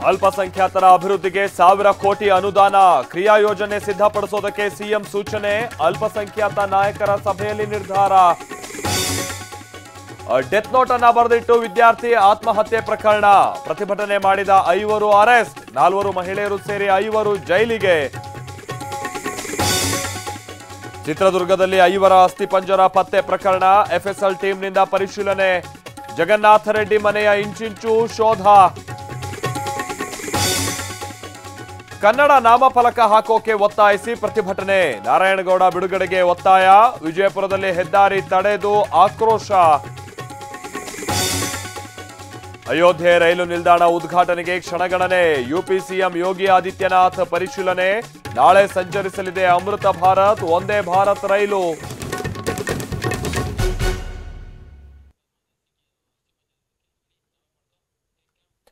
ಅಲ್ಪಸಂಖ್ಯಾತರ ಅಭಿವೃದ್ಧಿಗೆ 1,000 ಕೋಟಿ ಅನುದಾನ ಕ್ರಿಯಾ ಯೋಜನೆ ಸಿದ್ಧಪಡಿಸೋದಕ್ಕೆ ಸಿಎಂ ಸೂಚನೆ ಅಲ್ಪಸಂಖ್ಯಾತ ನಾಯಕರ ಸಭೆಯಲ್ಲಿ ನಿರ್ಧಾರ ಡೆತ್ ನೋಟ್ ಅನ್ನ ಬರೆದಿಟ್ಟು ವಿದ್ಯಾರ್ಥಿ ಆತ್ಮಹತ್ಯೆ ಪ್ರಕರಣ ಪ್ರತಿಭಟನೆ ಮಾಡಿದ 5 ಅರೆಸ್ಟ್ 4 ಮಹಿಳೆಯರು ಸೇರಿ 5 ಜೈಲಿಗೆ ಚಿತ್ರದುರ್ಗದಲ್ಲಿ 5 ಅಸ್ಥಿಪಂಜರ ಪತ್ತೆ ಪ್ರಕರಣ ಎಫ್ಎಸ್ಎಲ್ ಟೀಮ್ನಿಂದ ಪರಿಶೀಲನೆ ಜಗನ್ನಾಥ ರೆಡ್ಡಿ ಮನೆಯ ಇಂಚಿಂಚು ಶೋಧ ಕನ್ನಡ ನಾಮಫಲಕ ಹಾಕೋಕೆ ಒತ್ತಾಯಿಸಿ ಪ್ರತಿಭಟನೆ ನಾರಾಯಣಗೌಡ ಬಿಡುಗಡೆಗೆ ಒತ್ತಾಯ ವಿಜಯಪುರದಲ್ಲಿ ಹೆದ್ದಾರಿ ತಡೆದು ಆಕ್ರೋಶ ಅಯೋಧ್ಯೆ ರೈಲು ನಿಲ್ದಾಣ ಉದ್ಘಾಟನೆಗೆ ಕ್ಷಣಗಣನೆ ಯುಪಿ ಸಿಎಂ ಯೋಗಿ ಆದಿತ್ಯನಾಥ್ ಪರಿಶೀಲನೆ ನಾಳೆ ಸಂಚರಿಸಲಿದೆ ಅಮೃತ ಭಾರತ್ ವಂದೇ ಭಾರತ್ ರೈಲು